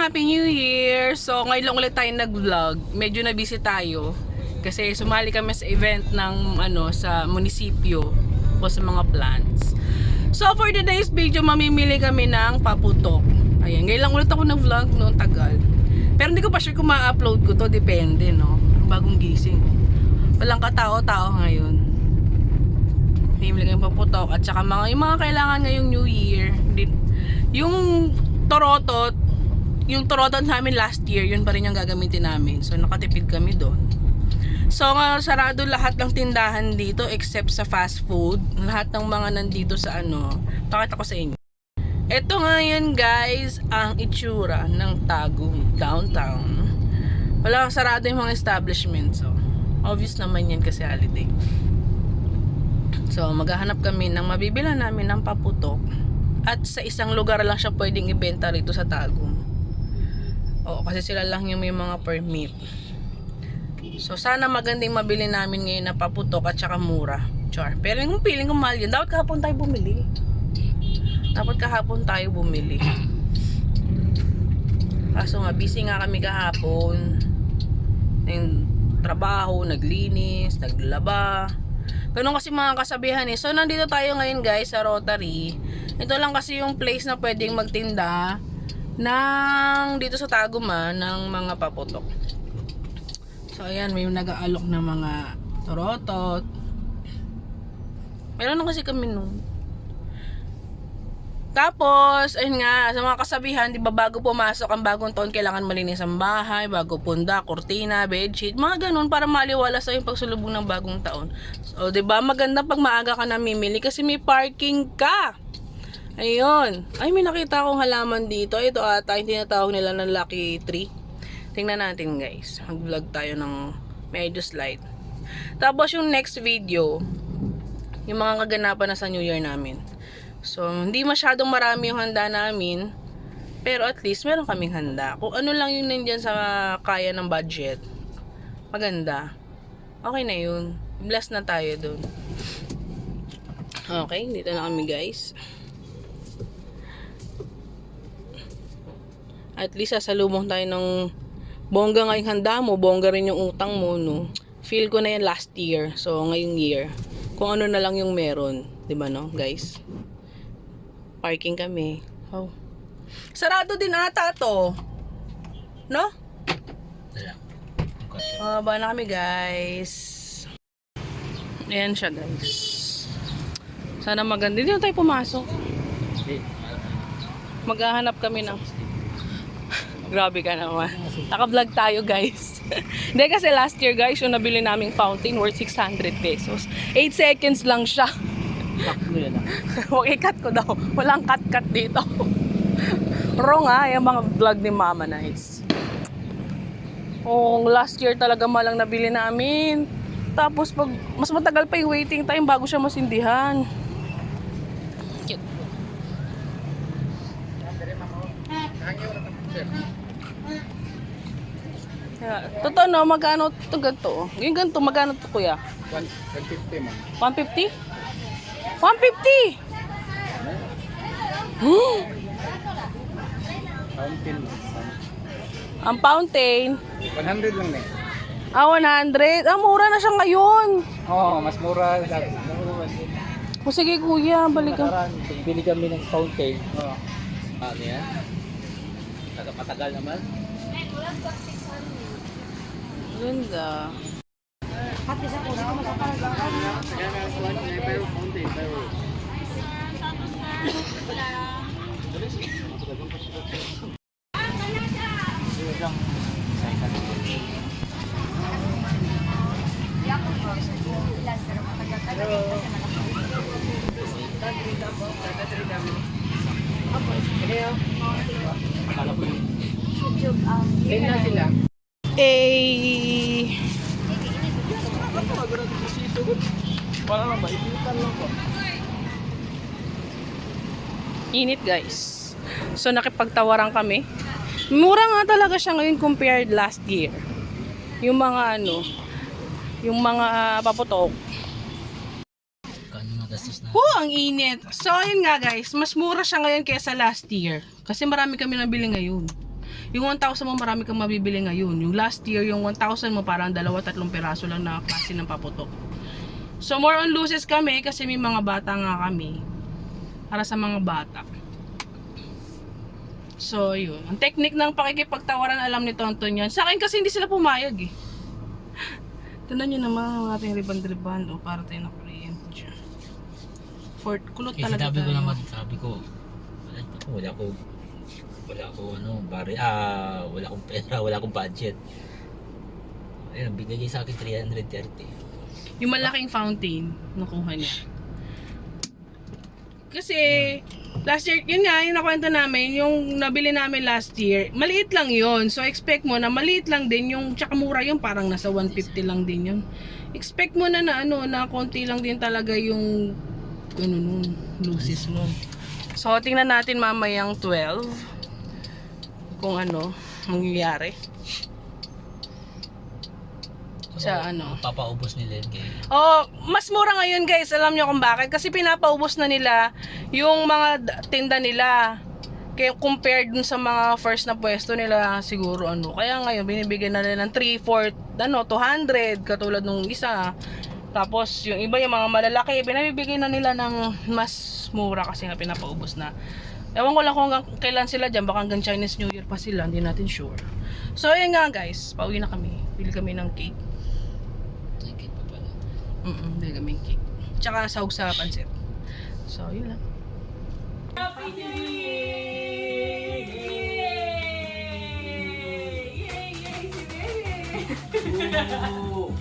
Happy New Year! So, ngayon lang ulit tayo nag-vlog. Medyo na-busy tayo. Kasi sumali kami sa event ng sa munisipyo o sa mga plants. So, for today's video, mamimili kami ng paputok. Ayan, ngayon lang ulit ako nag-vlog noong tagal. Pero hindi ko pa sure kung ma-upload ko to. Depende, no? Bagong gising. Walang katao-tao ngayon. Mamimili kami ng paputok. At saka yung mga kailangan ngayong New Year. Yung torotot namin last year, yun pa rin yung gagamitin namin. So, nakatipid kami doon. So, sarado lahat ng tindahan dito except sa fast food. Lahat ng mga nandito sa pakita ko sa inyo. Ito ngayon guys, ang itsura ng Tagum downtown. Wala sarado yung mga establishment. So, obvious naman yan kasi holiday. So, maghahanap kami ng mabibila namin ng paputok. At sa isang lugar lang siya pwedeng ibenta rito sa Tagum. Oo, kasi sila lang yung may mga permit. So, sana magandang mabili namin ngayon na paputok at saka mura. Char. Pero yung feeling ko mahal yun. Dapat kahapon tayo bumili. Kaso nga, busy nga kami kahapon. Yung trabaho, naglinis, naglaba. Ganun kasi mga kasabihan eh. So, nandito tayo ngayon guys sa Rotary. Ito lang kasi yung place na pwedeng magtinda dito sa Tagum ng mga paputok. So ayan, may nag-aalok ng mga torotot. Meron na kasi kami nun. Tapos ayun nga, sa mga kasabihan, di ba, bago pumasok ang bagong taon kailangan malinis ang bahay, bago punda, kurtina, bedsheet, mga ganun para maliwalas sa yung pagsulubong ng bagong taon. So di ba, maganda pag maaga ka namimili kasi may parking ka. Ayun. Ay, may nakita akong halaman dito. Ito ata, yung tinatawag nila ng Lucky Tree. Tingnan natin guys. Mag-vlog tayo ng medyo slide. Tapos yung next video, yung mga kaganapan na sa New Year namin. So, hindi masyadong marami yung handa namin. Pero at least, meron kaming handa. Kung ano lang yung nandyan sa kaya ng budget, maganda. Okay na yun. Bless na tayo dun. Okay, dito na kami guys. At least sasalubong tayo ng bongga ngayong handa mo, bongga rin yung utang mo, no? Feel ko na yan last year. So, ngayong year, kung ano na lang yung meron. Diba, no, guys? Parking kami. Oh. Sarado din ata to. No? Ba na kami, guys. Ayan siya, guys. Sana maganda. Hindi na tayo pumasok. Maghahanap kami ng... Grabe ka naman. Naka-vlog tayo guys. Hindi kasi last year guys, yung nabili naming fountain worth 600 pesos. 8 seconds lang siya. Huwag i-cut ko daw. Walang cut-cut dito. Wrong yung mga vlog ni Mama Nice. Oh, last year talaga malang nabili namin. Tapos pag mas matagal pa yung waiting time bago siya masindihan. Cute. Totoo no, magkano ito ganito? Yung ganito, magkano ito kuya? 150 man. 150? 150! Fountain. Ang fountain? 100 lang na eh. 100? Mura na siya ngayon. Oo, mas mura. O sige kuya, balikan. Bili kami ng fountain. Oo. Ano yan? Matagal naman. Ganda. Sila. Init guys. So nakipagtawaran kami. Mura nga talaga siya ngayon compared last year. Yung mga yung mga paputok. Ang init. So ayun nga guys, mas mura siya ngayon kaysa last year. Kasi marami kami nabili ngayon. Yung 1,000 mo marami kang mabibili ngayon. Yung last year, yung 1,000 mo parang 2-3 piraso lang na klase ng paputok. So more on looses kami kasi may mga bata nga kami. Para sa mga bata. So yun. Ang technique ng pakikipagtawaran alam ni Tonton yan. Sa akin kasi hindi sila pumayag eh. Tignan nyo naman ang ating ribbon o para tayo na kuryente dyan. Fort, kulot Kasi talaga sabi ko tayo. naman, wala akong pera, wala akong budget. Ayun, bigay sa akin 330. Yung malaking fountain, nakuha niya. Kasi, last year, yun nga, yung nakwento namin, yung nabili namin last year, maliit lang yun. So, expect mo na maliit lang din yung, tsaka mura yun, parang nasa 150 lang din yun. Expect mo na na konti lang din talaga yung, nun, lucis mo. So, tingnan natin mamayang 12, kung mangyayari. Sa Papaubos nila yun kay... Oh, mas mura ngayon guys. Alam nyo kung bakit? Kasi pinapaubos na nila yung mga tinda nila. Kaya compared dun sa mga first na pwesto nila siguro Kaya ngayon binibigyan na nila ng 3/4, 200 katulad nung isa. Tapos yung iba yung mga malalaki, binibigay na nila ng mas mura kasi nga pinapaubos na. Ewan ko lang kung hanggang kailan sila dyan. Baka hanggang Chinese New Year pa sila. Hindi natin sure. So ayun nga guys. Pauwi na kami. Bili kami ng cake. Bili kami ng cake. Tsaka sahog sa pansit. So yun lang. Happy New Year! Yay! Yay! Yay! Si Bebe!